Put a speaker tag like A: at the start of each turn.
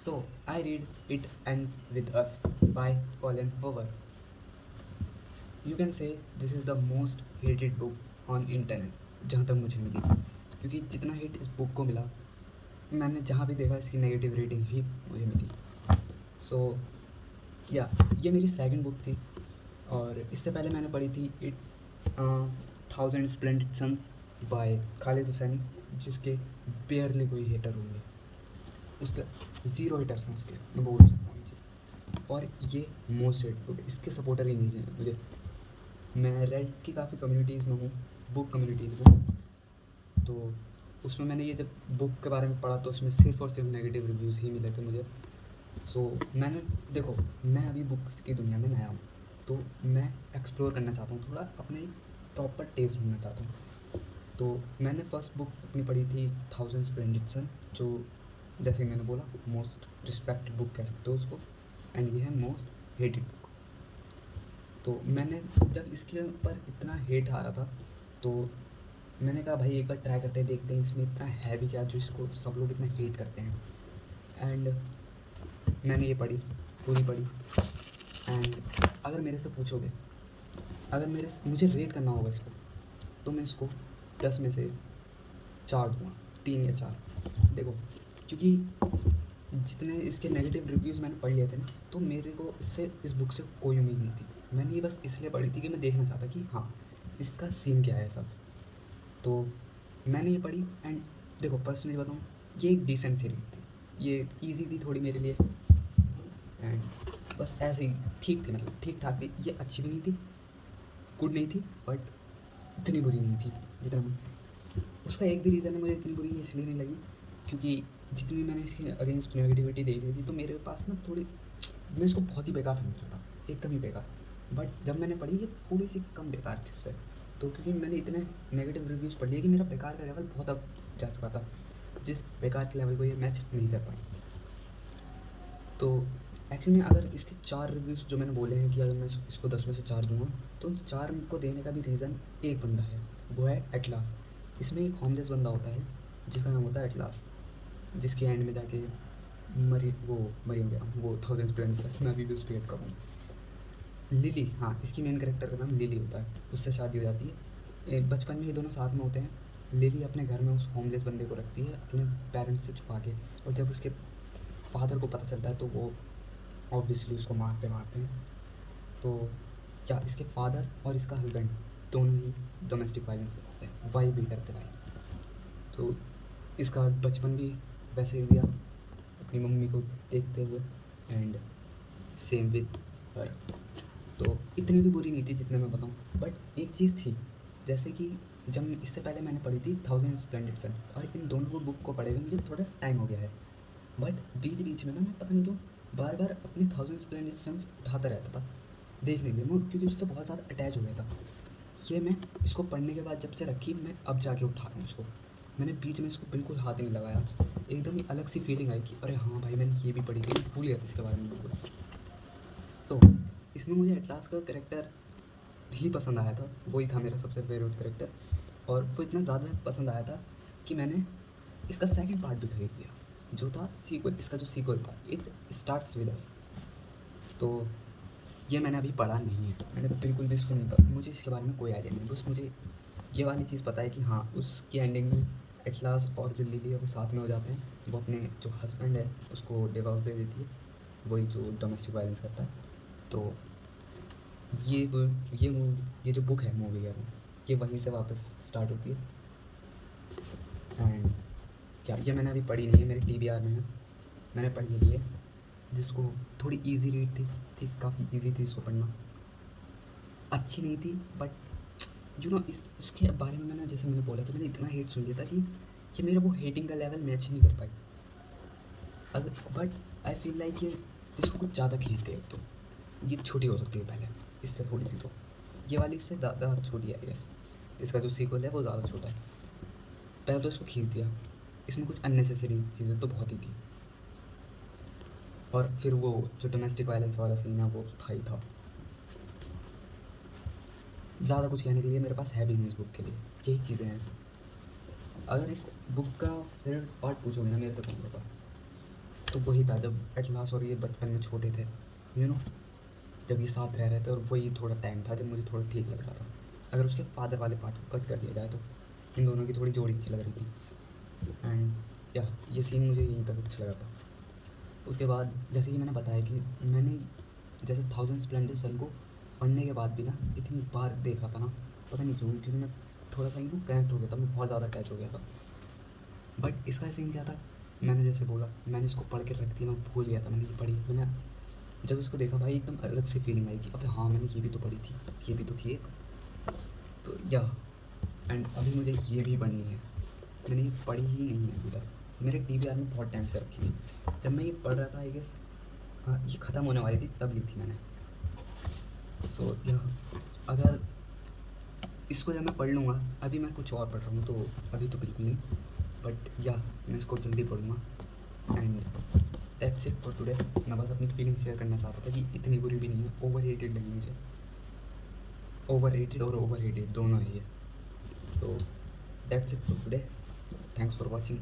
A: So I read It Ends With Us by Colin Hoover. You can say this is the most hated book on internet जहाँ तक मुझे मिली, क्योंकि जितना hate इस book को मिला मैंने जहाँ भी देखा इसकी नेगेटिव रेटिंग ही मुझे मिली. सो या ये मेरी सेकंड बुक थी और इससे पहले मैंने पढ़ी थी it thousand splendid suns by Khaled Hosseini, जिसके बेयरली कोई हेटर होंगे, उसके ज़ीरो हेटर्स हैं उसके, मैं बोल सकता हूँ ये चीज़. और ये मोस्ट हेट बुक, इसके सपोर्टर ही नहीं है मुझे. मैं रेड की काफ़ी कम्युनिटीज़ में हूँ, बुक कम्युनिटीज़ में, तो उसमें मैंने ये जब बुक के बारे में पढ़ा तो उसमें सिर्फ़ और सिर्फ नेगेटिव रिव्यूज़ ही मिले थे मुझे. सो मैंने देखो, मैं अभी बुक्स की दुनिया में नया हूँ, तो मैं एक्सप्लोर करना चाहता हूँ, थोड़ा अपने प्रॉपर टेस्ट ढूंढना चाहता हूँ. तो मैंने फर्स्ट बुक अपनी पढ़ी थी थाउजेंड स्प्लेंडेड सन, जो जैसे मैंने बोला मोस्ट रिस्पेक्टेड बुक कह सकते हो उसको, एंड ये है मोस्ट हेटेड बुक. तो मैंने जब इसके ऊपर इतना हेट आ रहा था तो मैंने कहा भाई एक बार ट्राई करते हैं, देखते हैं इसमें इतना है भी क्या जो इसको सब लोग इतना हेट करते हैं. एंड मैंने ये पढ़ी, पूरी पढ़ी. एंड अगर मेरे से पूछोगे, अगर मुझे रेट करना होगा इसको, तो मैं इसको 10 में से 4 दूँगा, 3 या 4. देखो, क्योंकि जितने इसके नेगेटिव रिव्यूज़ मैंने पढ़ लिए थे ना, तो मेरे को इस बुक से कोई उम्मीद नहीं थी. मैंने ये बस इसलिए पढ़ी थी कि मैं देखना चाहता कि हाँ इसका सीन क्या है सब. तो मैंने ये पढ़ी एंड देखो पर्सनली बताऊँ, ये एक डिसेंट सी रीड थी, ये ईजी थी थोड़ी मेरे लिए. एंड बस ऐसे ही ठीक थी, मतलब ठीक ठाक थी. ये अच्छी भी नहीं थी, गुड नहीं थी, बट इतनी बुरी नहीं थी जितना. उसका एक भी रीज़न है मुझे इतनी बुरी इसलिए नहीं लगी, क्योंकि जितनी मैंने इसके अगेंस्ट नेगेटिविटी देख ली थी तो मेरे पास ना थोड़ी, मैं इसको बहुत ही बेकार समझ रहा था, एकदम ही बेकार. बट जब मैंने पढ़ी ये थोड़ी सी कम बेकार थी उससे. तो क्योंकि मैंने इतने नेगेटिव रिव्यूज़ पढ़ लिए कि मेरा बेकार का लेवल बहुत अब जा चुका था, जिस बेकार के लेवल को ये मैच नहीं कर पाई. तो एक्चुअली में अगर इसके 4 रिव्यूज़ जो मैंने बोले हैं कि अगर मैं इसको 10 में से 4 दूँगा, तो उन 4 को देने का भी रीज़न एक बंदा है, वो है एटलास. इसमें एक होमलेस बंदा होता है जिसका नाम होता है एटलास, जिसके एंड में जाके मरी हो गया, वो थाउजेंड प्लेन्स मैं अभी भी उस पर याद करूँ. लिली, हाँ इसकी मेन कैरेक्टर का नाम लिली होता है, उससे शादी हो जाती है. बचपन में ये दोनों साथ में होते हैं. लिली अपने घर में उस होमलेस बंदे को रखती है अपने पेरेंट्स से छुपा के, और जब उसके फादर को पता चलता है तो वो ऑब्वियसली उसको मारते हैं. तो क्या इसके फादर और इसका हस्बैंड दोनों ही डोमेस्टिक वायलेंस करते हैं, वाई बीटर थे भाई. तो इसका बचपन भी वैसे ही गया अपनी मम्मी को देखते हुए, एंड सेम विद हर. तो इतनी भी बुरी नहीं थी जितने मैं बताऊँ. बट एक चीज़ थी, जैसे कि जब इससे पहले मैंने पढ़ी थी थाउजेंड स्प्लेंडेड सन, और इन दोनों बुक को पढ़े हुए मुझे थोड़ा टाइम हो गया है. बट बीच बीच में ना मैं पता नहीं क्यों बार बार अपनी थाउजेंड स्प्लेंडेड सन्स उठाता रहता था देखने के लिए, मैं क्योंकि उससे बहुत ज़्यादा अटैच हो गया था. ये मैं इसको पढ़ने के बाद जब से रखी, मैं अब जाके उठा रहा हूँ इसको. मैंने बीच में इसको बिल्कुल हाथ ही नहीं लगाया. एकदम ही अलग सी फीलिंग आई कि अरे हाँ भाई मैंने ये भी पढ़ी थी, भूल गया था इसके बारे में बिल्कुल. तो इसमें मुझे एटलास का करेक्टर ही पसंद आया था, वही था मेरा सबसे फेवरेट करेक्टर. और वो इतना ज़्यादा पसंद आया था कि मैंने इसका सेकंड पार्ट भी खरीद लिया, जो था सीक्वल. इसका जो सीक्वल था इट स्टार्ट्स विद अस. तो ये मैंने अभी पढ़ा नहीं है, मैंने बिल्कुल भी इसको नहीं पढ़ा, मुझे इसके बारे में कोई आइडिया नहीं. बस मुझे ये वाली चीज़ पता है कि हाँ उसकी एंडिंग में एटलास और जो लिली है वो साथ में हो जाते हैं. वो अपने जो हस्बैंड है उसको डिवोर्स दे देती है, वही जो डोमेस्टिक वायलेंस करता है. तो ये वो ये जो बुक है मूवी है ये वहीं से वापस स्टार्ट होती है. एंड क्या ये मैंने अभी पढ़ी नहीं है, मेरे TBR में है, मैंने पढ़ी है ये, जिसको थोड़ी इजी रीड थी काफ़ी इजी थी इसको पढ़ना. अच्छी नहीं थी बट इसके बारे में मैंने, जैसे मैंने बोला था, मैंने इतना हेट सुन लिया था कि ये मेरा वो हेटिंग का लेवल मैच ही नहीं कर पाई. बट आई फील लाइक ये इसको कुछ ज़्यादा खींचते हैं. तो ये छोटी हो सकती है पहले इससे थोड़ी सी, तो ये वाली इससे ज़्यादा छोटी है. यस, इसका जो सीक्वल है वो ज़्यादा छोटा है. पहले तो इसको खींच दिया, इसमें कुछ अननेसेसरी चीज़ें तो बहुत ही थी. और फिर वो जो डोमेस्टिक वायलेंस वाला सीन है वो था ही था. ज़्यादा कुछ कहने के लिए मेरे पास है भी नहीं इस बुक के लिए, यही चीज़ें हैं. अगर इस बुक का फेवरेट पार्ट पूछोगे ना मेरे से कौन सा था, तो वही था जब एट लास्ट और ये बचपन में छोटे थे, यू नो, जब ये साथ रह रहे थे, और वही थोड़ा टाइम था जब मुझे थोड़ा ठीक लग रहा था। अगर उसके फादर वाले पार्ट को कट कर दिया जाए तो इन दोनों की थोड़ी जोड़ी अच्छी लग रही थी। एंड या ये सीन मुझे यहीं तक अच्छा लगा था। उसके बाद जैसे कि मैंने बताया कि मैंने जैसे 1000 स्प्लेंडर सन को पढ़ने के बाद भी ना इतनी बार देखा था ना, पता नहीं क्यों, क्योंकि मैं थोड़ा सा कनेक्ट हो गया था, मैं बहुत ज़्यादा अटैच हो गया था। बट इसका सीन क्या था, मैंने जैसे बोला, मैंने इसको पढ़ के रख दिया, मैं भूल गया था, मैंने ये पढ़ी, मैंने जब इसको देखा भाई एकदम अलग सी फीलिंग आई कि अबे हाँ मैंने ये भी तो पढ़ी थी, ये भी तो थी एक। तो या एंड अभी मुझे ये भी पढ़नी है, मैंने ये पढ़ी ही नहीं है अभी तक, मेरे TBR में बहुत टाइम से रखी हुई। जब मैं ये पढ़ रहा था आई गेस ये ख़त्म होने वाली थी तब ली थी मैंने। सो या अगर इसको जब मैं पढ़ लूँगा, अभी मैं कुछ और पढ़ रहा हूँ तो अभी तो बिल्कुल नहीं, बट या मैं इसको जल्दी पढ़ूँगा। And that's it for today. मैं बस अपनी फीलिंग शेयर करना चाहता था कि इतनी बुरी भी नहीं है, ओवर रेटेड लगी मुझे, ओवर रेटेड और ओवर रेटेड दोनों है ये। तो that's it for today, thanks for watching.